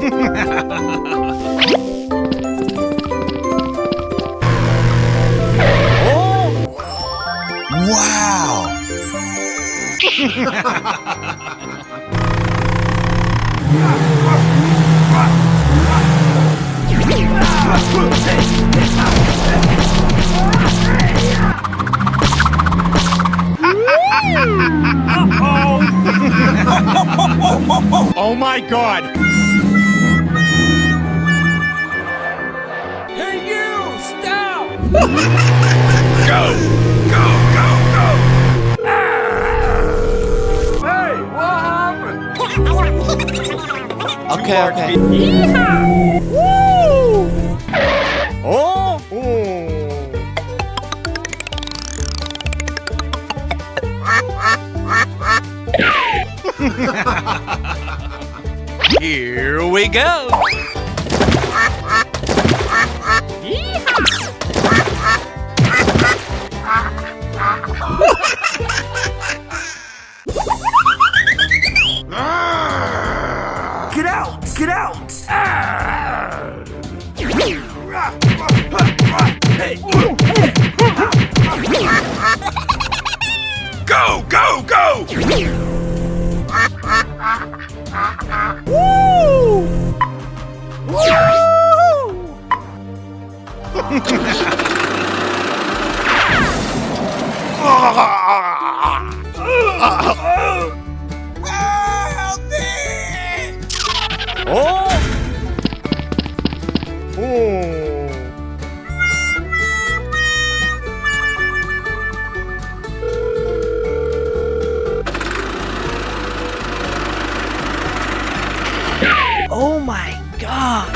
Wow! Oh my God! Hey, you! Stop! Go! Go! Go! Go! Hey, what happened? Okay, okay. Yeehaw! Woo! Oh! Here we go. Get out! Get out! Hey! Go! Go! Go! Woo! Oh my God!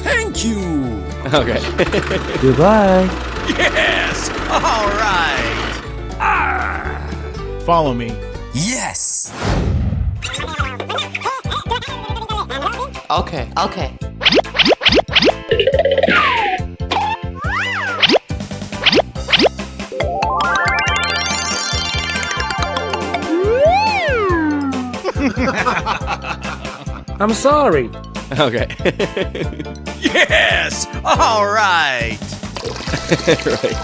Thank you. Okay. Goodbye. Yes. All right. Follow me. Yes. Okay. Okay. I'm sorry. Okay. Yes. All right. Right.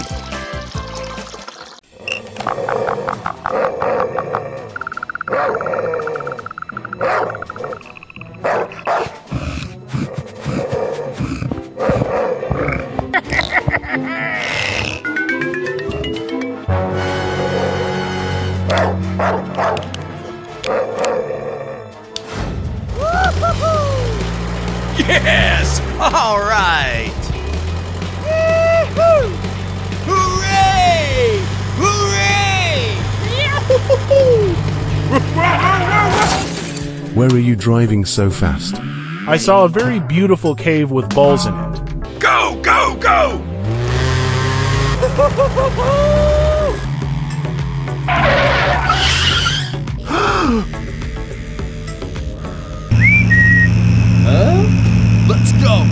Yes. All right. Hooray! Hooray! Where are you driving so fast? I saw a very beautiful cave with balls in it. Go! Go! Go! Let's go.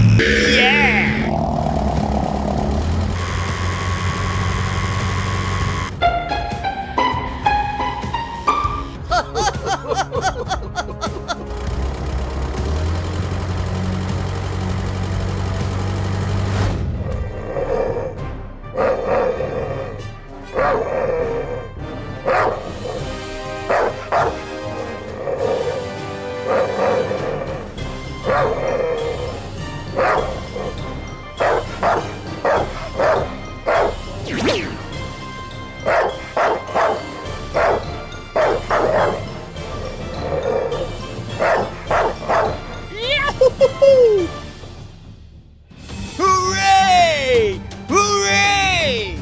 Hooray! Hooray!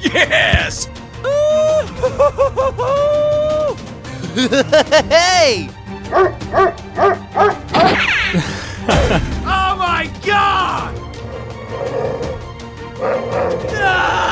Yes! Hey! Oh my God! Ah!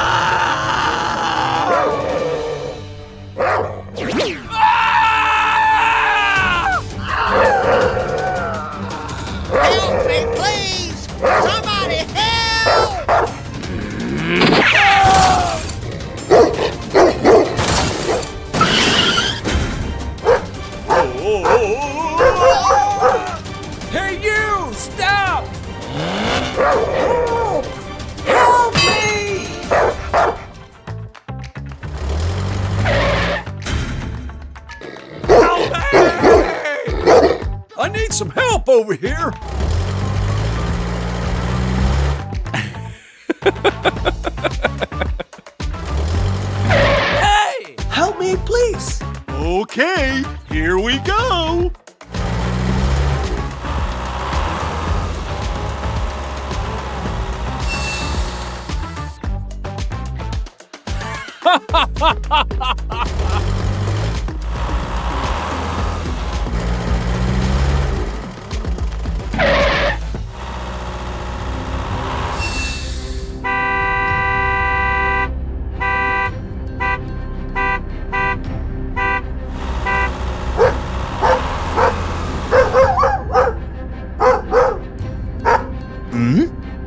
over here. Hey! Help me, please. Okay, here we go.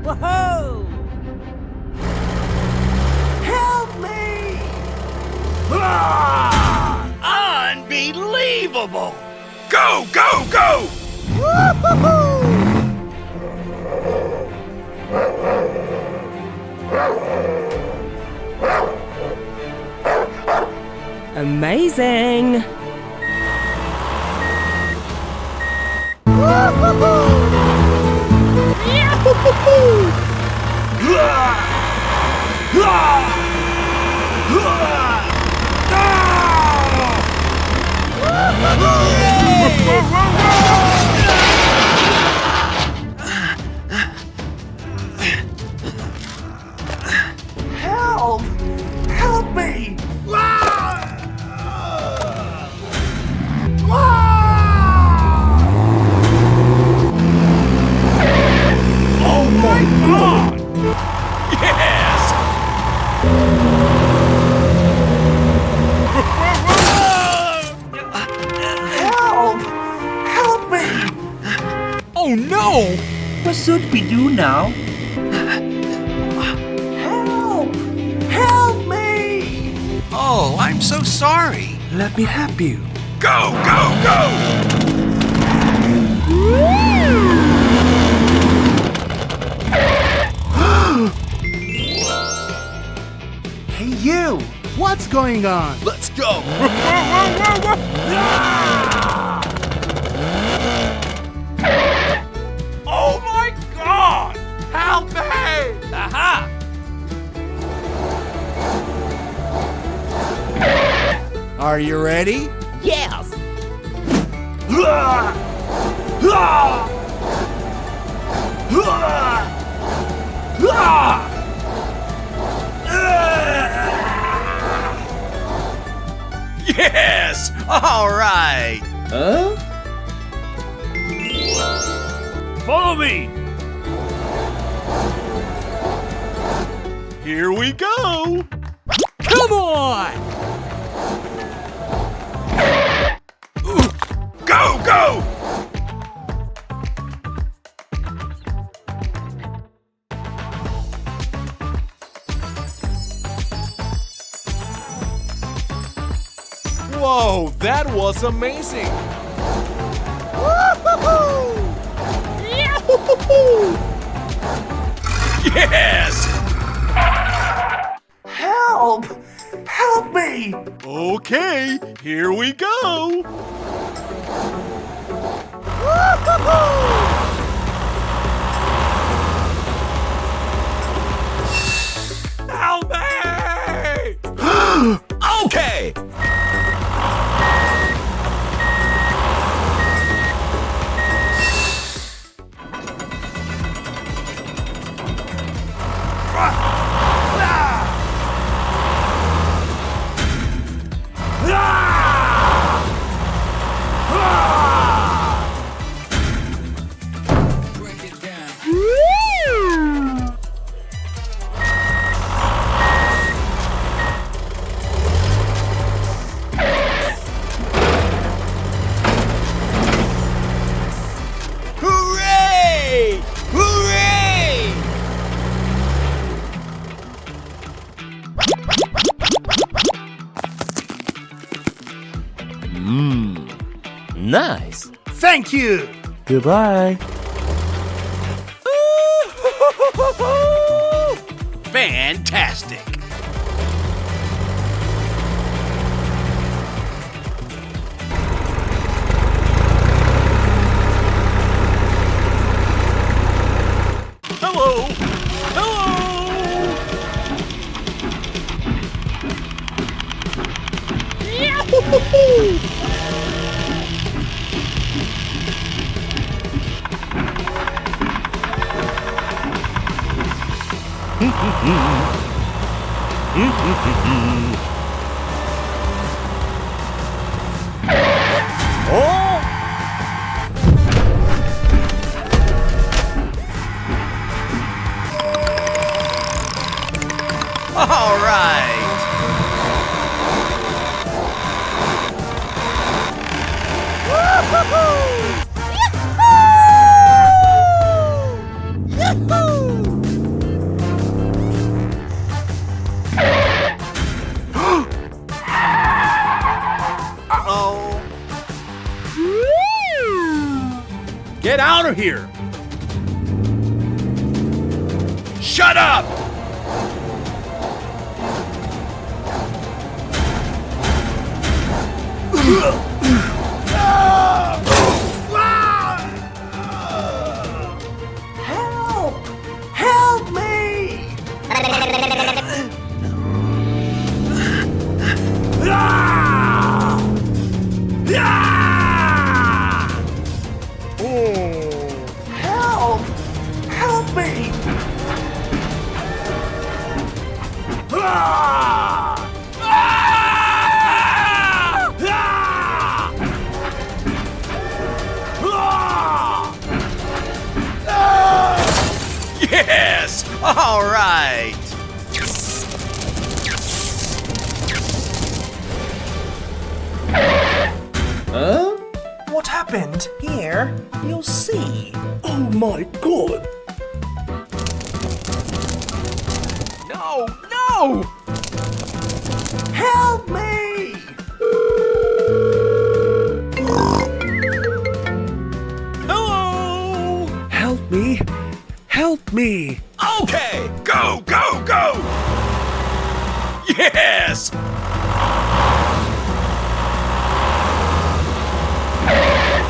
Whoa! Help me! Unbelievable! Go, go, go! Amazing! Help! Help me! Oh my God! Yes! Help! Help me! Oh no! What should we do now? Help! Help me! Oh, I'm so sorry. Let me help you. Go, go, go! Hey, you! What's going on? Let's go! Oh my God! Help me! Aha! Are you ready? Yes! Yes! All right! Huh? Follow me! Here we go! Come on! Go, go! Whoa, that was amazing! Yes! Help! Help me! Okay, here we go! Help me! Okay! Hooray! Hooray! Nice. Thank you! Goodbye. Fantastic! Hello! Hello! All right! Uh-oh. Get out of here! Shut up! Help! Help me! Help! Help me! Yes! All right! What happened? Here, you'll see. Oh my god! No, no! Help me! Hello! Help me! Help me! Okay, go, go, go! Yes!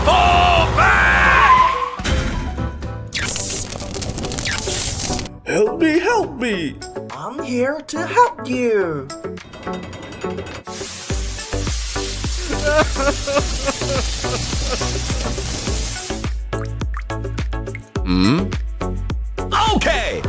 Fall back! Help me! Help me! I'm here to help you! Okay!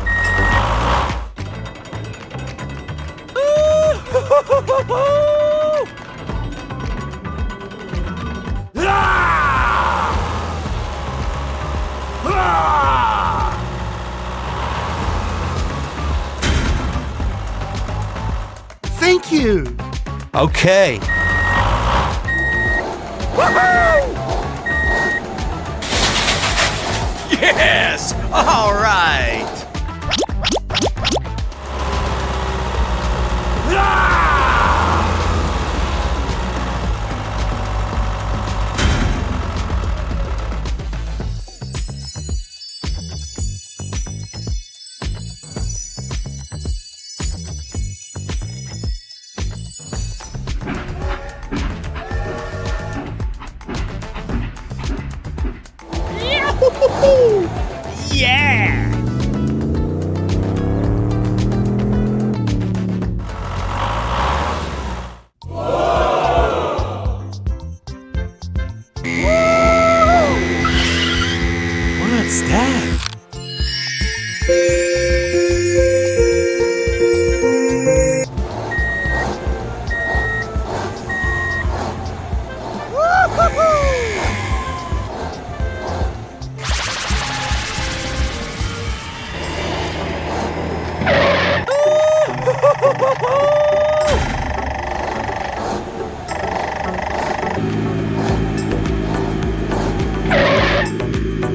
Thank you! Okay. Yes! All right! Yeah! What's that?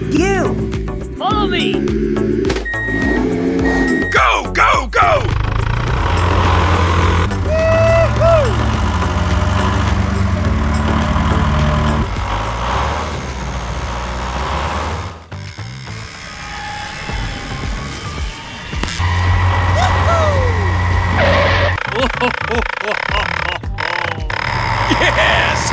You! Follow me! Go, go, go! Yes!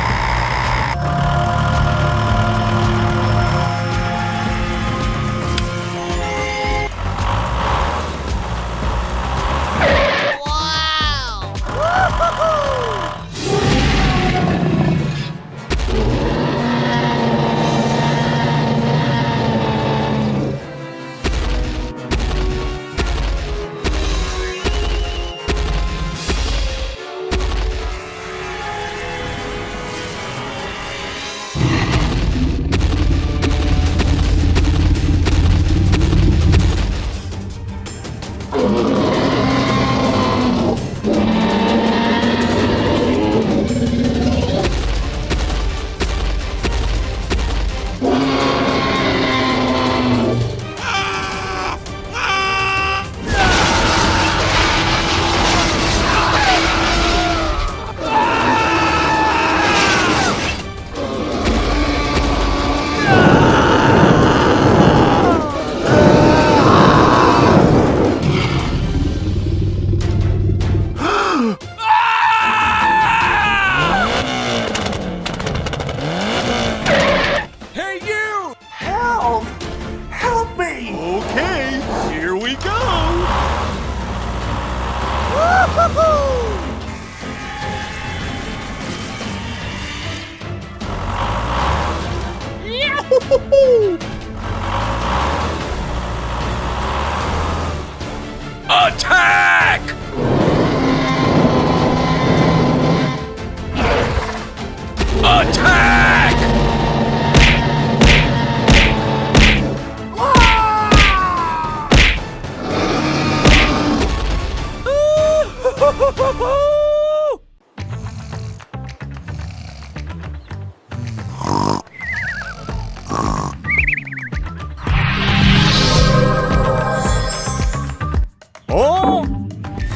Oh!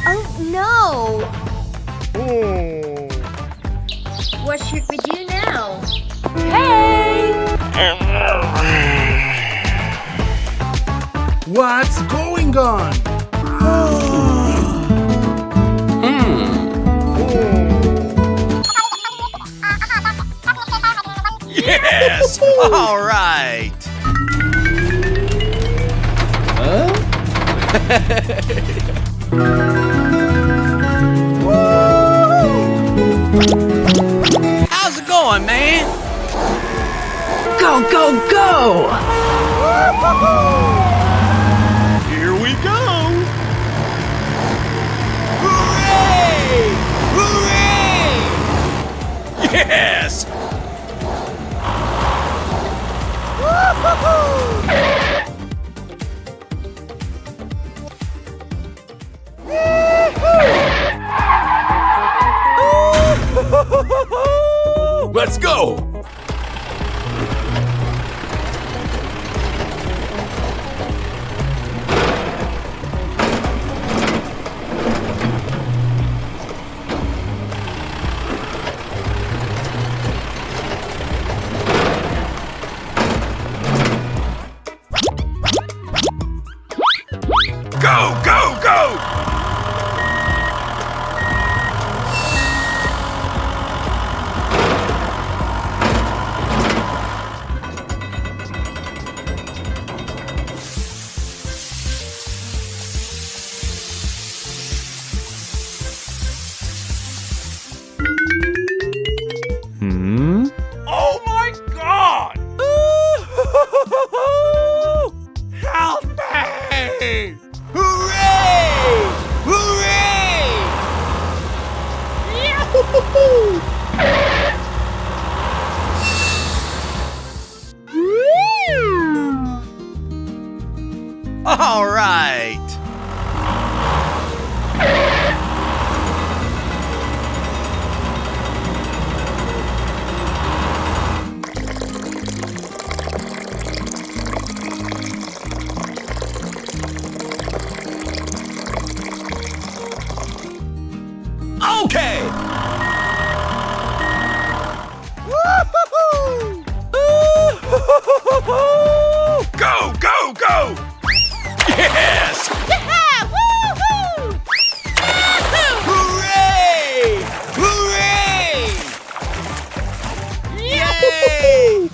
Oh no! What should we do now? Hey! What's going on? Yes! All right! How's it going, man? Go, go, go! Here we go! Hooray! Hooray! Yes! Let's go! Go, go, go! Oh my God! Help me! Hooray! Hooray! Yahoo! All right! Okay! Go, go, go! Yes! Hooray! Hooray! Yay!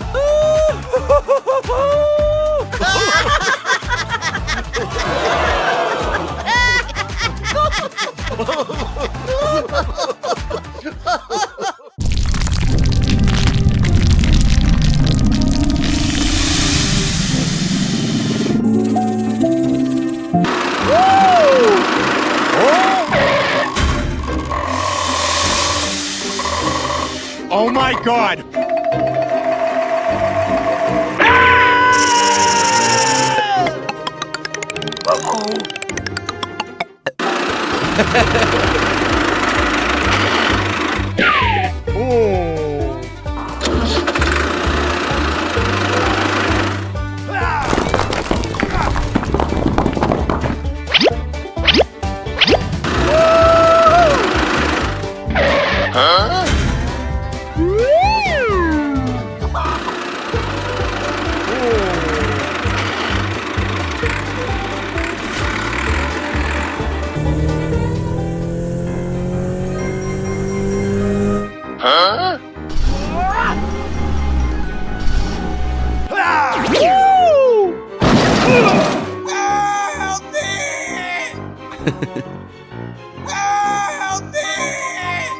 Oh my god!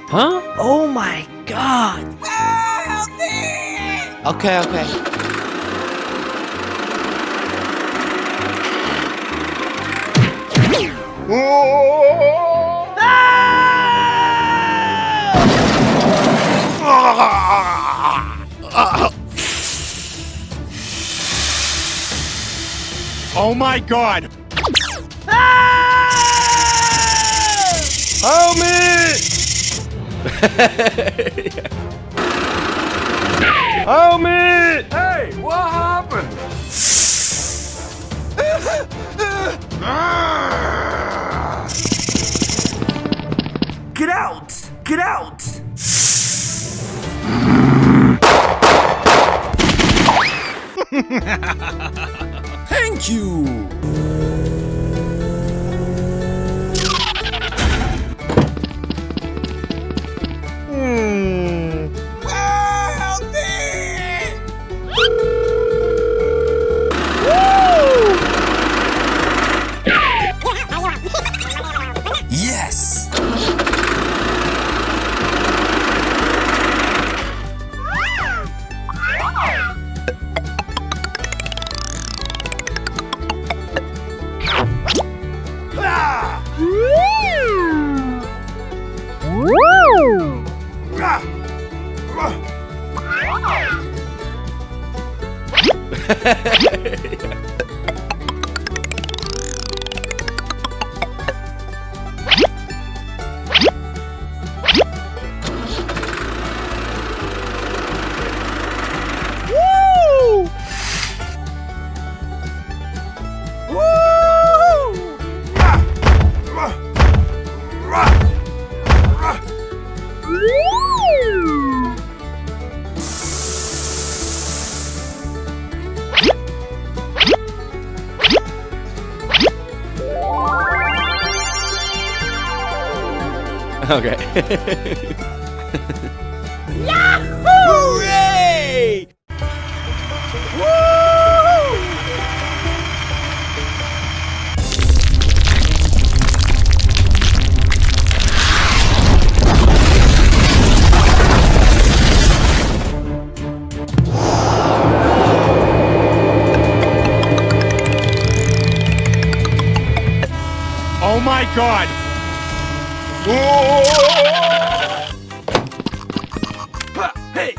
Huh? Oh my god! Okay, okay. Oh my god! Help me! Help me! Hey, what happened? Get out! Get out! Thank you. Yes! Okay. Hooray! Oh my god! Hey!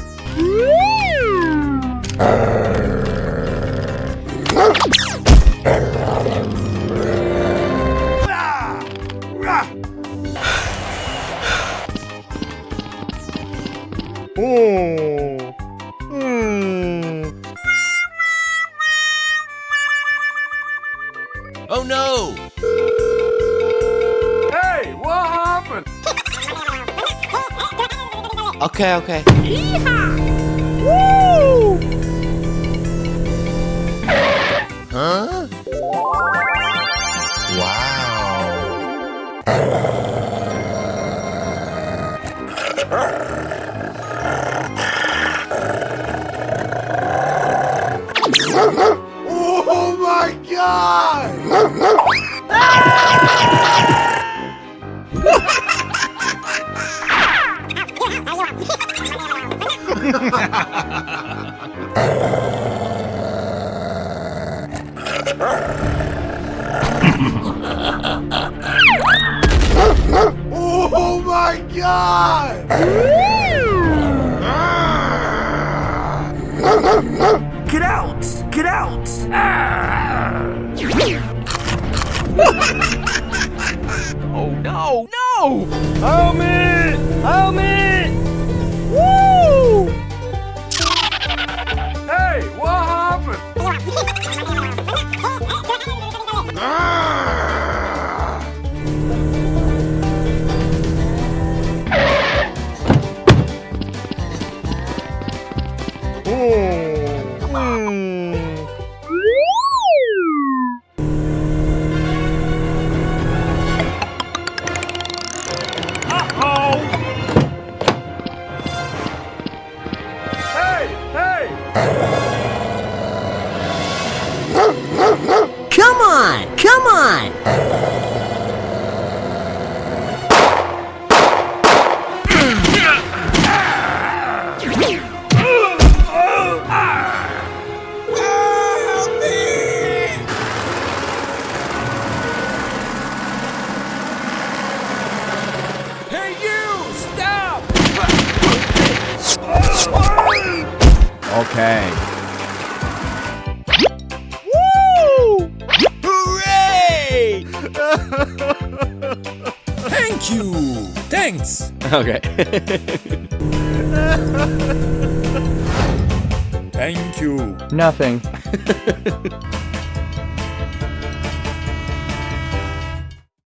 Oh no! Hey, what happened? Okay, okay. Huh? Wow! Oh my god! Oh my god! Get out! Get out! Oh no, no! Help me! Help me! Woo! Hey, what happened? Hey! Hey! Come on! Come on! Hey you! Stop! Okay. Woo! Hooray! Thank Thank you. Thanks. Okay. Thank you. Nothing.